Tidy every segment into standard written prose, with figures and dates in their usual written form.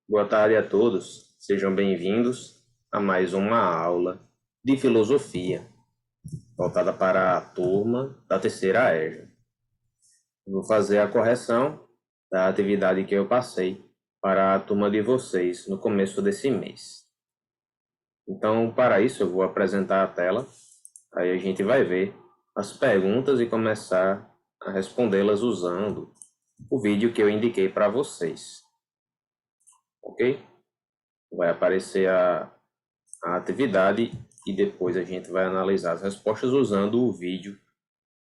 Boa tarde a todos, sejam bem-vindos a mais uma aula de filosofia, voltada para a turma da terceira EJA. Vou fazer a correção da atividade que eu passei para a turma de vocês no começo desse mês. Então, para isso, eu vou apresentar a tela, aí a gente vai ver as perguntas e começar a respondê-las usando o vídeo que eu indiquei para vocês. Ok? Vai aparecer a atividade e depois a gente vai analisar as respostas usando o vídeo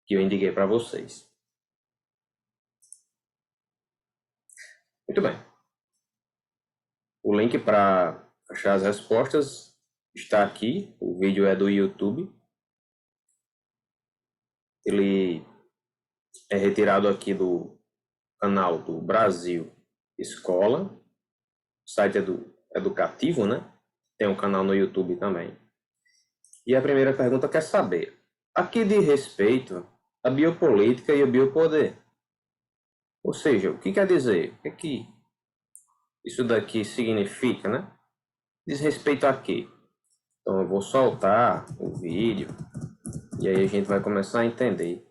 que eu indiquei para vocês. Muito bem. O link para achar as respostas está aqui. O vídeo é do YouTube. Ele é retirado aqui do canal do Brasil Escola. O site é educativo, né? Tem um canal no YouTube também. E a primeira pergunta quer saber: a que diz respeito a biopolítica e o biopoder? Ou seja, o que quer dizer? O que isso daqui significa, né? Diz respeito a quê? Então eu vou soltar o vídeo e aí a gente vai começar a entender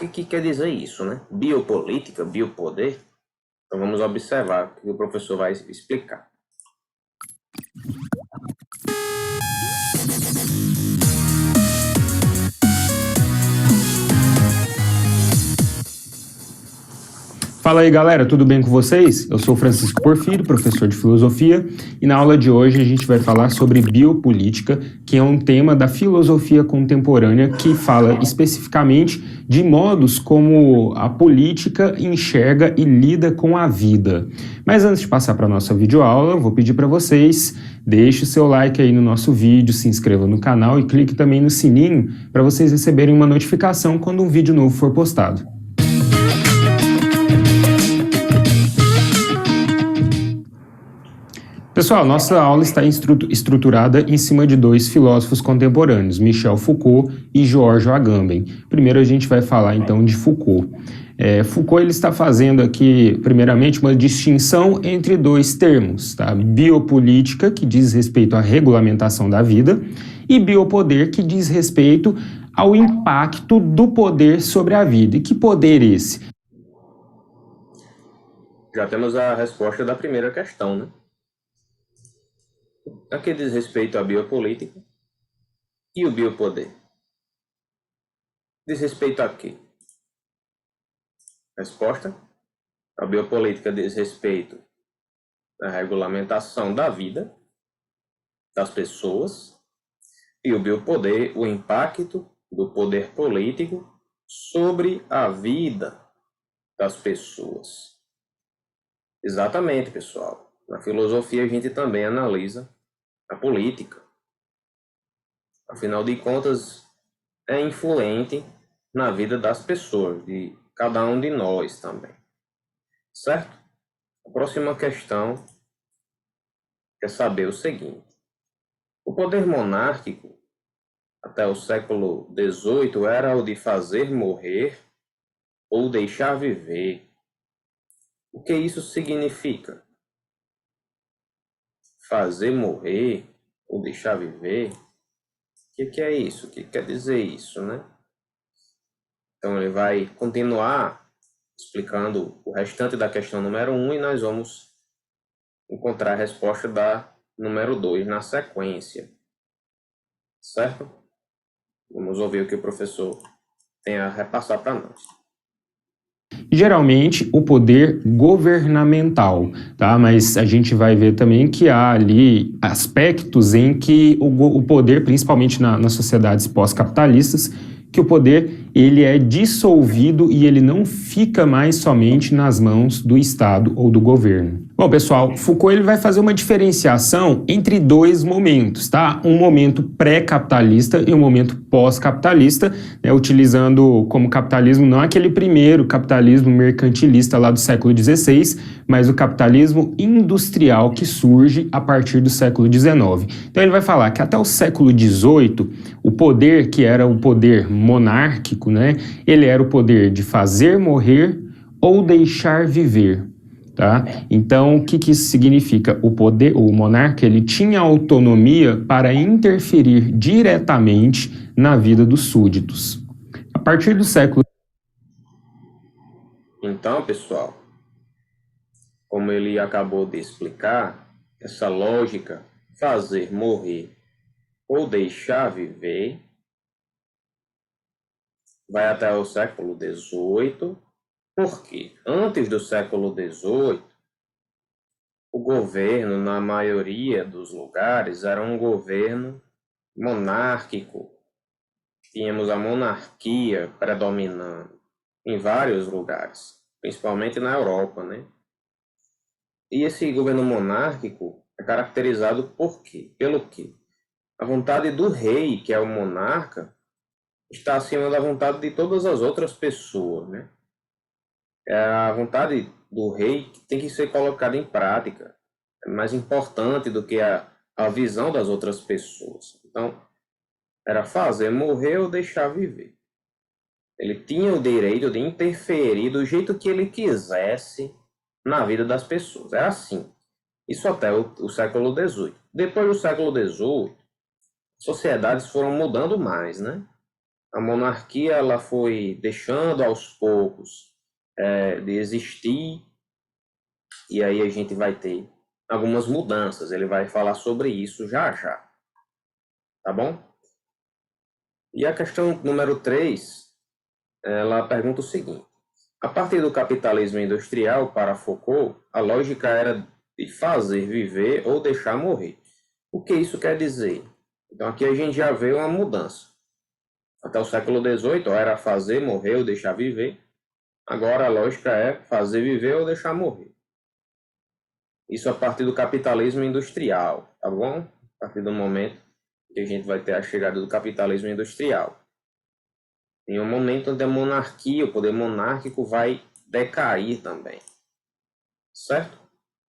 o que quer dizer isso, né? Biopolítica, biopoder. Então vamos observar o que o professor vai explicar. Fala aí galera, tudo bem com vocês? Eu sou Francisco Porfírio, professor de filosofia, e na aula de hoje a gente vai falar sobre biopolítica, que é um tema da filosofia contemporânea que fala especificamente de modos como a política enxerga e lida com a vida. Mas antes de passar para a nossa videoaula, eu vou pedir para vocês, deixe o seu like aí no nosso vídeo, se inscreva no canal e clique também no sininho para vocês receberem uma notificação quando um vídeo novo for postado. Pessoal, nossa aula está estruturada em cima de dois filósofos contemporâneos, Michel Foucault e Georges Agamben. Primeiro a gente vai falar então de Foucault. Foucault ele está fazendo aqui, primeiramente, uma distinção entre dois termos, tá? Biopolítica, que diz respeito à regulamentação da vida, e biopoder, que diz respeito ao impacto do poder sobre a vida. E que poder esse? Já temos a resposta da primeira questão, né? A que diz respeito à biopolítica e o biopoder? Diz respeito a quê? Resposta: a biopolítica diz respeito à regulamentação da vida das pessoas e o biopoder, o impacto do poder político sobre a vida das pessoas. Exatamente, pessoal. Na filosofia a gente também analisa a política. Afinal de contas, é influente na vida das pessoas, de cada um de nós também. Certo? A próxima questão quer saber o seguinte: o poder monárquico até o século XVIII era o de fazer morrer ou deixar viver. O que isso significa? Fazer morrer ou deixar viver? O que é isso? O que quer dizer isso, né? Então ele vai continuar explicando o restante da questão número 1 e nós vamos encontrar a resposta da número 2 na sequência. Certo? Vamos ouvir o que o professor tem a repassar para nós. Geralmente o poder governamental, tá? Mas a gente vai ver também que há ali aspectos em que o poder, principalmente nas sociedades pós-capitalistas, que o poder ele é dissolvido e ele não fica mais somente nas mãos do Estado ou do governo. Bom, pessoal, Foucault ele vai fazer uma diferenciação entre dois momentos, tá? Um momento pré-capitalista e um momento pós-capitalista, né? Utilizando como capitalismo não aquele primeiro capitalismo mercantilista lá do século XVI, mas o capitalismo industrial que surge a partir do século XIX. Então ele vai falar que até o século XVIII, o poder que era o poder monárquico, né? Ele era o poder de fazer morrer ou deixar viver. tá? Então, o que que isso significa? O monarca, ele tinha autonomia para interferir diretamente na vida dos súditos. A partir do século... Então, pessoal, como ele acabou de explicar, essa lógica, fazer morrer ou deixar viver, vai até o século XVIII, porque antes do século XVIII, o governo, na maioria dos lugares, era um governo monárquico. Tínhamos a monarquia predominando em vários lugares, principalmente na Europa, né? E esse governo monárquico é caracterizado por quê? Pelo quê? A vontade do rei, que é o monarca, está acima da vontade de todas as outras pessoas, né? É a vontade do rei que tem que ser colocada em prática. É mais importante do que a visão das outras pessoas. Então, era fazer morrer ou deixar viver. Ele tinha o direito de interferir do jeito que ele quisesse na vida das pessoas. Era assim. Isso até o século XVIII. Depois do século XVIII, sociedades foram mudando mais, né? A monarquia ela foi deixando aos poucos de existir, e aí a gente vai ter algumas mudanças. Ele vai falar sobre isso já já, tá bom? E a questão número 3, ela pergunta o seguinte: a partir do capitalismo industrial, para Foucault, a lógica era de fazer viver ou deixar morrer. O que isso quer dizer? Então aqui a gente já vê uma mudança. Até o século XVIII era fazer morrer ou deixar viver. Agora a lógica é fazer viver ou deixar morrer. Isso a partir do capitalismo industrial, tá bom? A partir do momento que a gente vai ter a chegada do capitalismo industrial. Em um momento onde a monarquia, o poder monárquico vai decair também. Certo?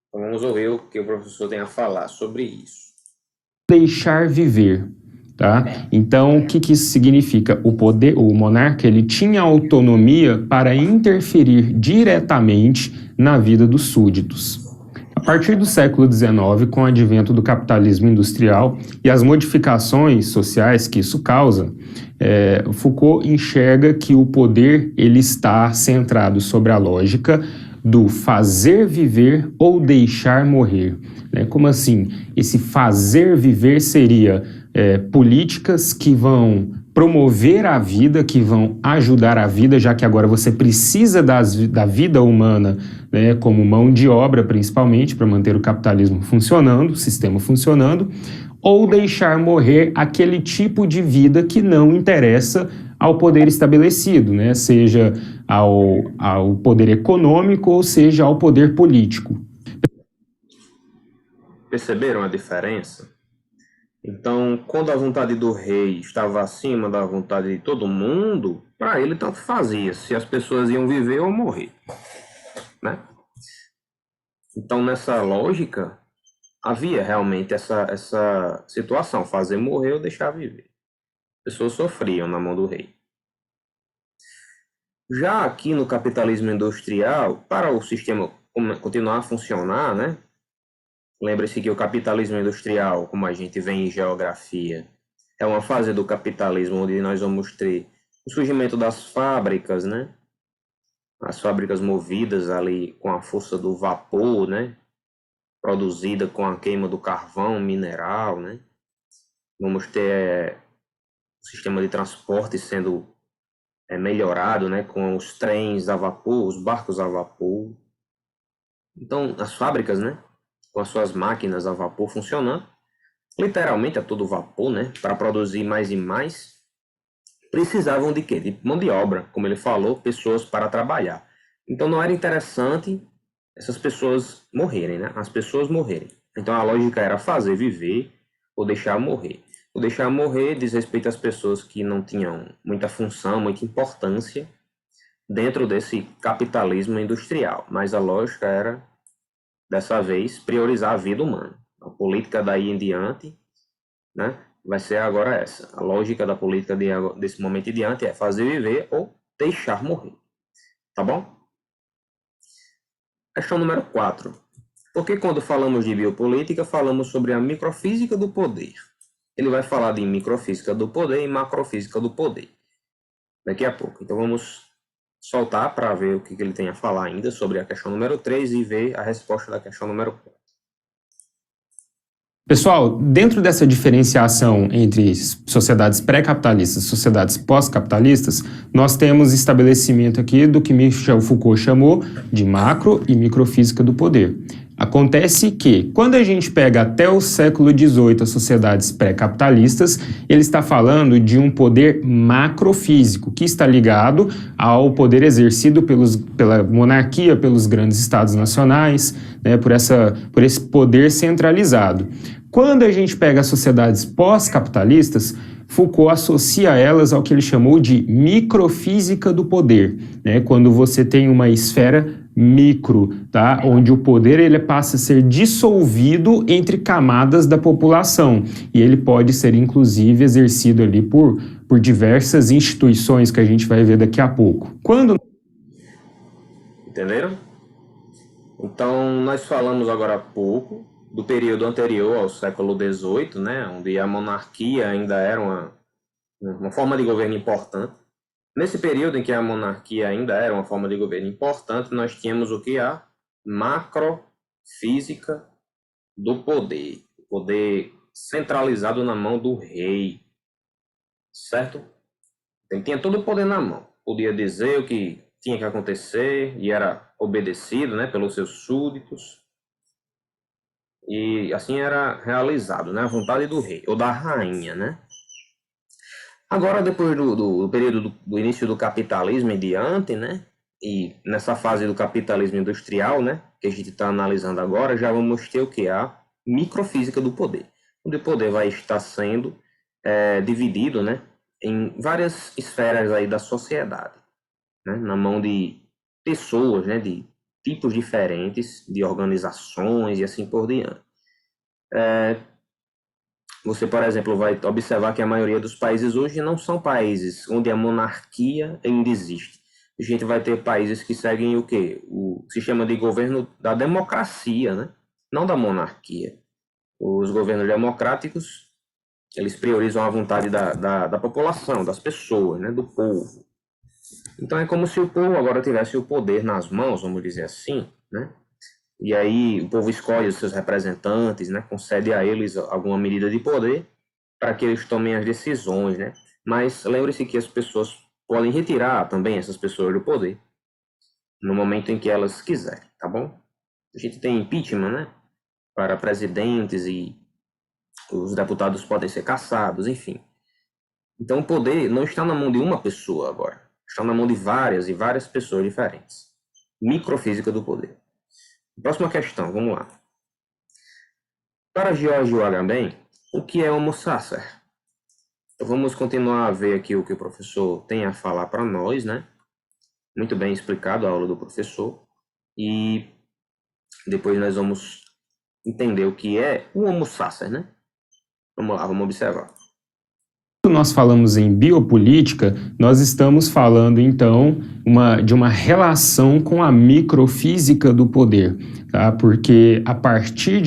Então vamos ouvir o que o professor tem a falar sobre isso. Deixar viver, tá? Então, o que que isso significa? O monarca, ele tinha autonomia para interferir diretamente na vida dos súditos. A partir do século XIX, com o advento do capitalismo industrial e as modificações sociais que isso causa, Foucault enxerga que o poder ele está centrado sobre a lógica do fazer viver ou deixar morrer. Né? Como assim? Esse fazer viver seria políticas que vão promover a vida, que vão ajudar a vida, já que agora você precisa da vida humana, né, como mão de obra, principalmente, para manter o capitalismo funcionando, o sistema funcionando, ou deixar morrer aquele tipo de vida que não interessa ao poder estabelecido, né, seja ao poder econômico ou seja ao poder político. Perceberam a diferença? Então, quando a vontade do rei estava acima da vontade de todo mundo, para ele tanto fazia se as pessoas iam viver ou morrer, né? Então, nessa lógica, havia realmente essa situação, fazer morrer ou deixar viver. As pessoas sofriam na mão do rei. Já aqui no capitalismo industrial, para o sistema continuar a funcionar, né? Lembre-se que o capitalismo industrial, como a gente vê em geografia, é uma fase do capitalismo onde nós vamos ter o surgimento das fábricas, né? As fábricas movidas ali com a força do vapor, né? Produzida com a queima do carvão mineral, né? Vamos ter o sistema de transporte sendo melhorado, né? Com os trens a vapor, os barcos a vapor. Então, as fábricas, né? Com as suas máquinas a vapor funcionando, literalmente a todo vapor, né? Para produzir mais e mais, precisavam de quê? De mão de obra, como ele falou, pessoas para trabalhar. Então não era interessante essas pessoas morrerem, né? As pessoas morrerem. Então a lógica era fazer viver ou deixar morrer. O deixar morrer diz respeito às pessoas que não tinham muita função, muita importância dentro desse capitalismo industrial. Mas a lógica era, dessa vez, priorizar a vida humana. A política daí em diante, né, vai ser agora essa. A lógica da política desse momento em diante é fazer viver ou deixar morrer. Tá bom? Questão número 4. Porque quando falamos de biopolítica, falamos sobre a microfísica do poder. Ele vai falar de microfísica do poder e macrofísica do poder daqui a pouco. Então vamos soltar para ver o que ele tem a falar ainda sobre a questão número 3 e ver a resposta da questão número 4. Pessoal, dentro dessa diferenciação entre sociedades pré-capitalistas e sociedades pós-capitalistas, nós temos estabelecimento aqui do que Michel Foucault chamou de macro e microfísica do poder. Acontece que, quando a gente pega até o século XVIII as sociedades pré-capitalistas, ele está falando de um poder macrofísico, que está ligado ao poder exercido pela monarquia, pelos grandes estados nacionais, né, por esse poder centralizado. Quando a gente pega as sociedades pós-capitalistas, Foucault associa elas ao que ele chamou de microfísica do poder, né, quando você tem uma esfera micro, tá? Onde o poder ele passa a ser dissolvido entre camadas da população e ele pode ser inclusive exercido ali por diversas instituições que a gente vai ver daqui a pouco. Entenderam? Então, nós falamos agora há pouco do período anterior ao século XVIII, né, onde a monarquia ainda era uma forma de governo importante. Nesse período em que a monarquia ainda era uma forma de governo importante, nós tínhamos o que? A macrofísica do poder. O poder centralizado na mão do rei, certo? Ele tinha todo o poder na mão. Podia dizer o que tinha que acontecer e era obedecido, né, pelos seus súditos. E assim era realizado, né, a vontade do rei, ou da rainha, né? Agora, depois do período do início do capitalismo em diante, né, e nessa fase do capitalismo industrial, né, que a gente está analisando agora, já vamos ter o que? A microfísica do poder, onde o poder vai estar sendo dividido, né, em várias esferas aí da sociedade, né, na mão de pessoas, né, de tipos diferentes, de organizações e assim por diante. Você, por exemplo, vai observar que a maioria dos países hoje não são países onde a monarquia ainda existe. A gente vai ter países que seguem o quê? O sistema de governo da democracia, né? Não da monarquia. Os governos democráticos, eles priorizam a vontade da população, das pessoas, né? Do povo. Então é como se o povo agora tivesse o poder nas mãos, vamos dizer assim, né? E aí o povo escolhe os seus representantes, né? Concede a eles alguma medida de poder para que eles tomem as decisões, né? Mas lembre-se que as pessoas podem retirar também essas pessoas do poder no momento em que elas quiserem, tá bom? A gente tem impeachment, né? Para presidentes e os deputados podem ser cassados, enfim. Então o poder não está na mão de uma pessoa agora, está na mão de várias e várias pessoas diferentes. Microfísica do poder. Próxima questão, vamos lá. Para George Agamben, o que é Homo sacer? Então, vamos continuar a ver aqui o que o professor tem a falar para nós, né? Muito bem explicado a aula do professor. E depois nós vamos entender o que é o Homo sacer, né? Vamos lá, vamos observar. Quando nós falamos em biopolítica, nós estamos falando, então, de uma relação com a microfísica do poder, tá? Porque a partir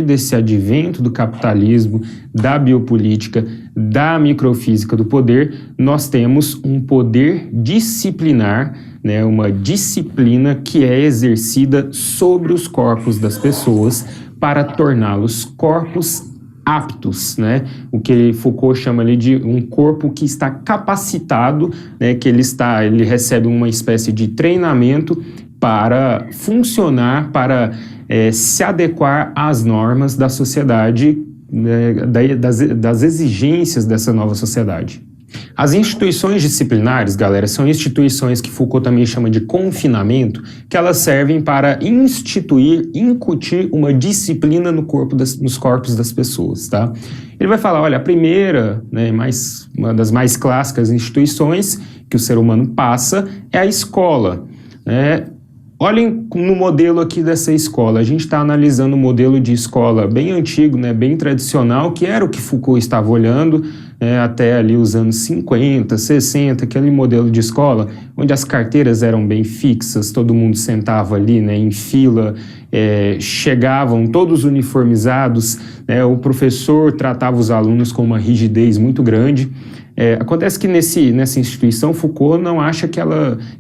desse advento do capitalismo, da biopolítica, da microfísica do poder, nós temos um poder disciplinar, né? Uma disciplina que é exercida sobre os corpos das pessoas para torná-los corpos aptos, né? O que Foucault chama ali de um corpo que está capacitado, né? Que ele recebe uma espécie de treinamento para funcionar, para se adequar às normas da sociedade, né? das exigências dessa nova sociedade. As instituições disciplinares, galera, são instituições que Foucault também chama de confinamento, que elas servem para incutir uma disciplina nos corpos das pessoas, tá? Ele vai falar, olha, a primeira, né, uma das mais clássicas instituições que o ser humano passa é a escola, né? Olhem no modelo aqui dessa escola, a gente está analisando um modelo de escola bem antigo, né, bem tradicional, que era o que Foucault estava olhando, até ali os anos 50, 60, aquele modelo de escola onde as carteiras eram bem fixas, todo mundo sentava ali, né, em fila, chegavam todos uniformizados, né, o professor tratava os alunos com uma rigidez muito grande. Acontece que nessa instituição, Foucault não acha que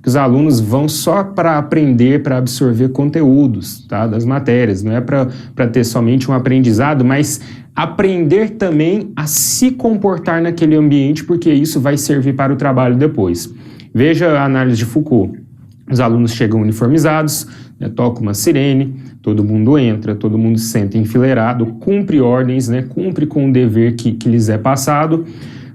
os alunos vão só para aprender, para absorver conteúdos, tá, das matérias, não é para ter somente um aprendizado, mas aprender também a se comportar naquele ambiente, porque isso vai servir para o trabalho depois. Veja a análise de Foucault. Os alunos chegam uniformizados, né, toca uma sirene, todo mundo entra, todo mundo se senta enfileirado, cumpre ordens, né, cumpre com o dever que lhes é passado.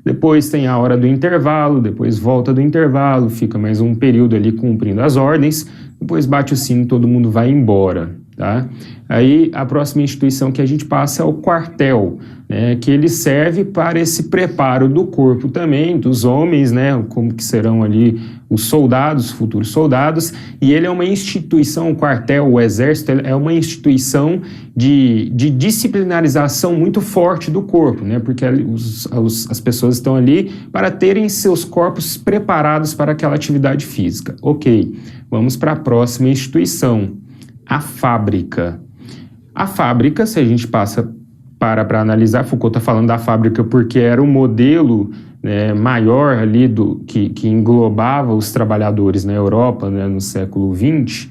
Depois tem a hora do intervalo, depois volta do intervalo, fica mais um período ali cumprindo as ordens, depois bate o sino e todo mundo vai embora, tá? Aí a próxima instituição que a gente passa é o quartel, né, que ele serve para esse preparo do corpo também, dos homens, né, como que serão ali os soldados, futuros soldados, e ele é uma instituição, o quartel, o exército, é uma instituição de disciplinarização muito forte do corpo, né, porque as pessoas estão ali para terem seus corpos preparados para aquela atividade física. Ok, vamos para a próxima instituição, a fábrica. A fábrica, se a gente passa para analisar, Foucault está falando da fábrica porque era o modelo, né, maior ali que englobava os trabalhadores na Europa, né, no século XX.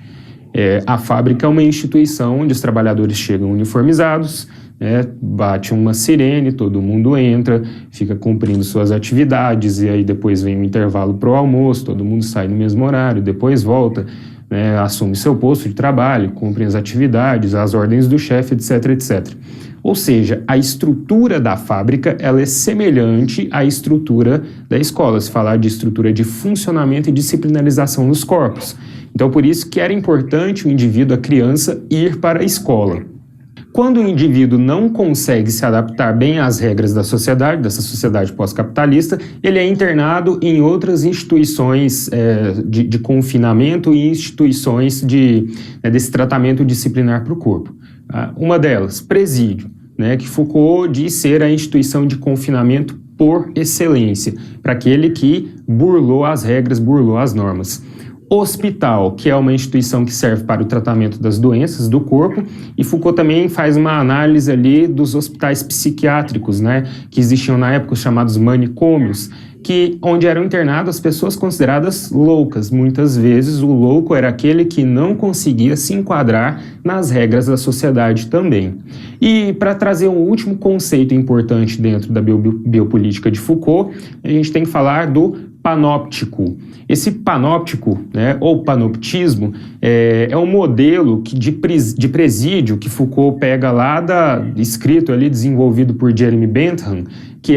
A fábrica é uma instituição onde os trabalhadores chegam uniformizados, né, bate uma sirene, todo mundo entra, fica cumprindo suas atividades, e aí depois vem um intervalo para o almoço, todo mundo sai no mesmo horário, depois volta, né, assume seu posto de trabalho, cumpre as atividades, as ordens do chefe, etc, etc. Ou seja, a estrutura da fábrica ela é semelhante à estrutura da escola, se falar de estrutura de funcionamento e disciplinarização dos corpos. Então, por isso que era importante o indivíduo, a criança, ir para a escola. Quando o indivíduo não consegue se adaptar bem às regras da sociedade, dessa sociedade pós-capitalista, ele é internado em outras instituições de confinamento e instituições desse tratamento disciplinar para o corpo. Uma delas, presídio, né, que Foucault diz ser a instituição de confinamento por excelência, para aquele que burlou as regras, burlou as normas. Hospital, que é uma instituição que serve para o tratamento das doenças do corpo, e Foucault também faz uma análise ali dos hospitais psiquiátricos, né, que existiam na época, os chamados manicômios, onde eram internadas pessoas consideradas loucas. Muitas vezes o louco era aquele que não conseguia se enquadrar nas regras da sociedade também. E para trazer um último conceito importante dentro da biopolítica de Foucault, a gente tem que falar do panóptico. Esse panóptico, né, ou panoptismo, é um modelo de presídio que Foucault pega lá escrito ali, desenvolvido por Jeremy Bentham, que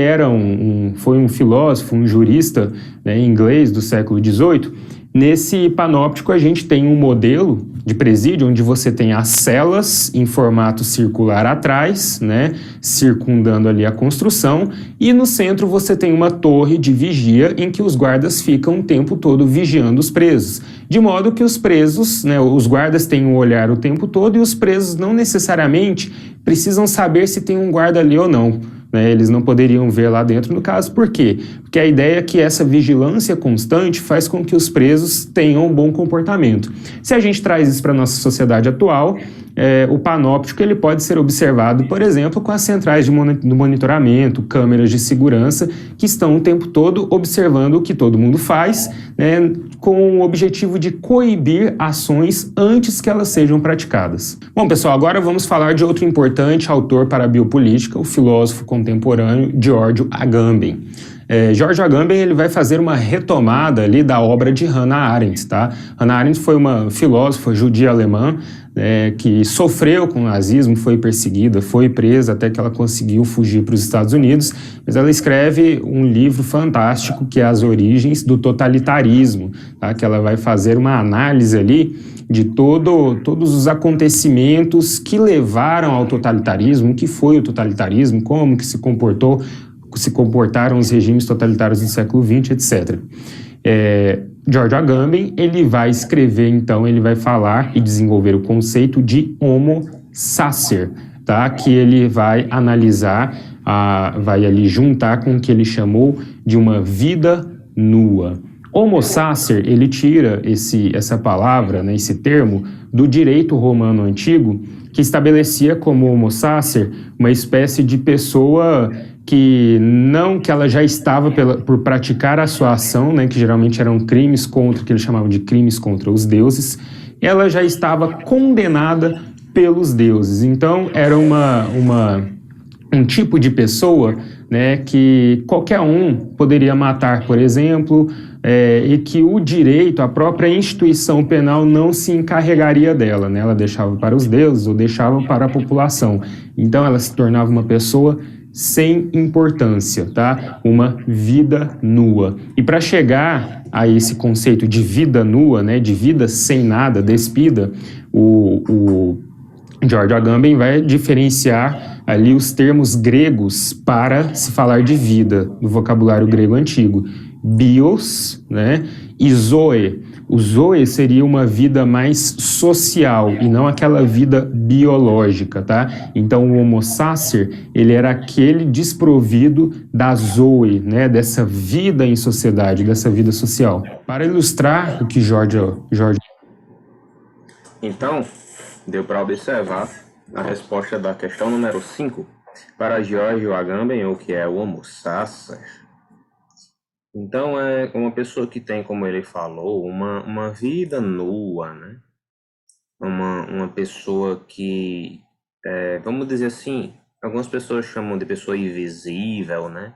foi um filósofo, um jurista, né, inglês do século XVIII. Nesse panóptico a gente tem um modelo de presídio onde você tem as celas em formato circular atrás, né, circundando ali a construção, e no centro você tem uma torre de vigia em que os guardas ficam o tempo todo vigiando os presos, de modo que os presos, né, os guardas têm um olhar o tempo todo e os presos não necessariamente precisam saber se tem um guarda ali ou não. Eles não poderiam ver lá dentro, no caso. Por quê? Porque a ideia é que essa vigilância constante faz com que os presos tenham um bom comportamento. Se a gente traz isso para a nossa sociedade atual, o panóptico ele pode ser observado, por exemplo, com as centrais de monitoramento, câmeras de segurança, que estão o tempo todo observando o que todo mundo faz, né, com o objetivo de coibir ações antes que elas sejam praticadas. Bom, pessoal, agora vamos falar de outro importante autor para a biopolítica, o filósofo contemporâneo Giorgio Agamben. Giorgio Agamben ele vai fazer uma retomada ali da obra de Hannah Arendt, tá? Hannah Arendt foi uma filósofa judia alemã que sofreu com o nazismo, foi perseguida, foi presa até que ela conseguiu fugir para os Estados Unidos, mas ela escreve um livro fantástico que é As Origens do Totalitarismo, tá? Que ela vai fazer uma análise ali de todos os acontecimentos que levaram ao totalitarismo, o que foi o totalitarismo, como que se comportaram os regimes totalitários do século XX, etc. Giorgio Agamben, ele vai escrever, então, ele vai falar e desenvolver o conceito de homo sacer, tá? Que ele vai analisar, vai ali juntar com o que ele chamou de uma vida nua. Homo sacer, ele tira essa palavra, né, esse termo, do direito romano antigo, que estabelecia como homo sacer uma espécie de pessoa que ela já estava por praticar a sua ação, né, que geralmente eram crimes que eles chamavam de crimes contra os deuses, ela já estava condenada pelos deuses. Então, era um tipo de pessoa, né, que qualquer um poderia matar, por exemplo, e que o direito, a própria instituição penal não se encarregaria dela, né? Ela deixava para os deuses ou deixava para a população. Então ela se tornava uma pessoa sem importância, tá? Uma vida nua. E para chegar a esse conceito de vida nua, né, de vida sem nada, despida, o George Agamben vai diferenciar ali os termos gregos para se falar de vida, do vocabulário grego antigo. Bios, né, e zoe. O zoe seria uma vida mais social e não aquela vida biológica, tá? Então o homo sacer, ele era aquele desprovido da zoe, né, dessa vida em sociedade, dessa vida social. Para ilustrar o que George Então, deu para observar a resposta da questão número 5 para George Agamben, o que é o homo sacer. Então, é uma pessoa que tem, como ele falou, uma vida nua, né? Uma pessoa que, vamos dizer assim, algumas pessoas chamam de pessoa invisível, né?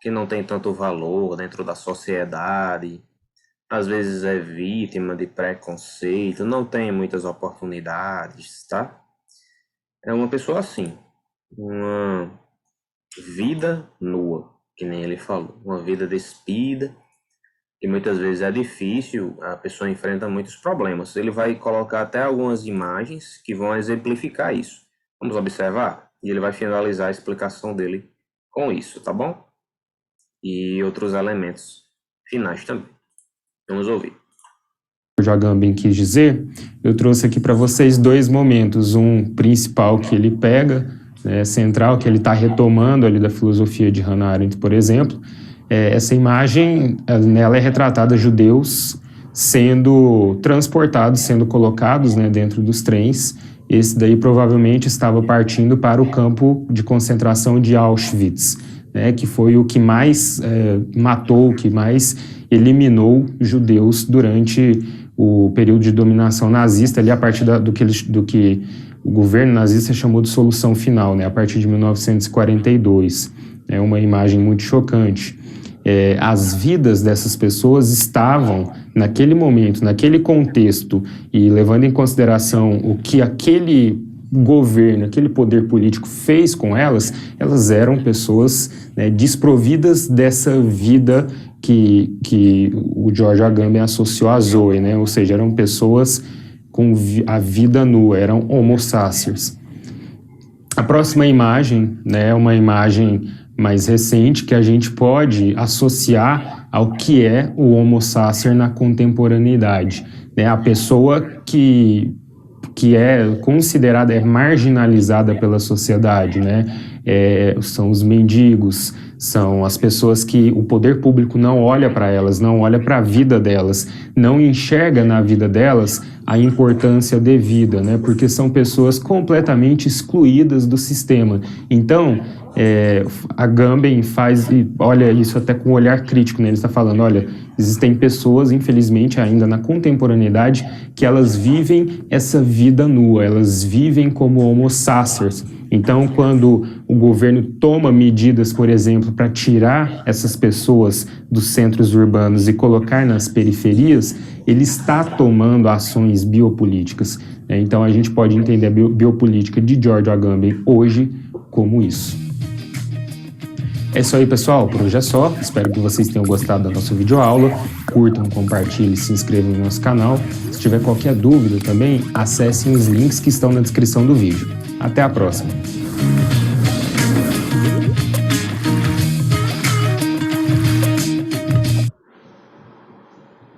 Que não tem tanto valor dentro da sociedade, às vezes é vítima de preconceito, não tem muitas oportunidades, tá? É uma pessoa assim, uma vida nua, que nem ele falou, uma vida despida, que muitas vezes é difícil, a pessoa enfrenta muitos problemas. Ele vai colocar até algumas imagens que vão exemplificar isso. Vamos observar? E ele vai finalizar a explicação dele com isso, tá bom? E outros elementos finais também. Vamos ouvir. Agamben quis dizer, eu trouxe aqui para vocês dois momentos. Um principal que ele pega, né, central, que ele está retomando ali da filosofia de Hannah Arendt, por exemplo. Essa imagem, nela é retratada judeus sendo transportados, sendo colocados, né, dentro dos trens. Esse daí provavelmente estava partindo para o campo de concentração de Auschwitz, né, que foi o que mais matou, o que mais eliminou judeus durante o período de dominação nazista, ali a partir do que o governo nazista chamou de solução final, né, a partir de 1942. É uma imagem muito chocante. As vidas dessas pessoas estavam, naquele momento, naquele contexto, e levando em consideração o que aquele governo, aquele poder político fez com elas, elas eram pessoas, né, desprovidas dessa vida que o George Agamben associou a Zoe, né? Ou seja, eram pessoas com a vida nua, eram homo sapiens. A próxima imagem, né, é uma imagem mais recente que a gente pode associar ao que é o homo sapiens na contemporaneidade, né? A pessoa que é considerada, é marginalizada pela sociedade, né? São os mendigos, são as pessoas que o poder público não olha para elas, não olha para a vida delas, não enxerga na vida delas a importância devida, né? Porque são pessoas completamente excluídas do sistema. Então, Agamben olha isso até com um olhar crítico, né? Ele está falando, olha, existem pessoas, infelizmente, ainda na contemporaneidade, que elas vivem essa vida nua, elas vivem como homo sapiens. Então, quando o governo toma medidas, por exemplo, para tirar essas pessoas dos centros urbanos e colocar nas periferias, ele está tomando ações biopolíticas. Então, a gente pode entender a biopolítica de George Agamben hoje como isso. É isso aí, pessoal. Por hoje é só. Espero que vocês tenham gostado da nossa videoaula. Curtam, compartilhem, se inscrevam no nosso canal. Se tiver qualquer dúvida também, acessem os links que estão na descrição do vídeo. Até a próxima!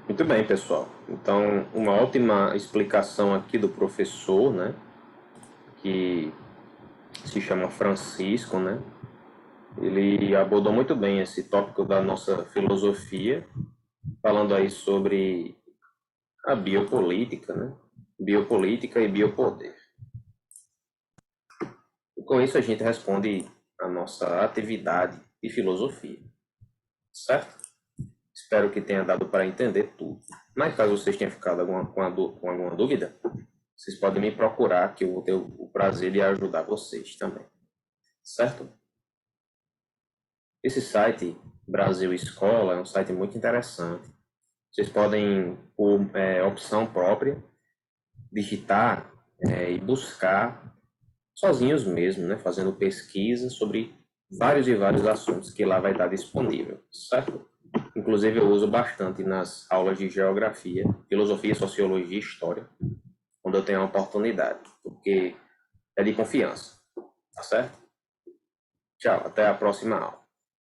Muito bem, pessoal. Então, uma ótima explicação aqui do professor, né? Que se chama Francisco, né? Ele abordou muito bem esse tópico da nossa filosofia falando aí sobre a biopolítica, né? Biopolítica e biopoder. E com isso a gente responde a nossa atividade de filosofia, certo? Espero que tenha dado para entender tudo. Mas caso vocês tenham ficado com alguma dúvida, vocês podem me procurar, que eu vou ter o prazer de ajudar vocês também, certo? Esse site, Brasil Escola, é um site muito interessante. Vocês podem, por opção própria, digitar e buscar sozinhos mesmo, né? Fazendo pesquisa sobre vários e vários assuntos que lá vai estar disponível, certo? Inclusive eu uso bastante nas aulas de geografia, filosofia, sociologia e história, quando eu tenho a oportunidade, porque é de confiança, tá certo? Tchau, até a próxima aula.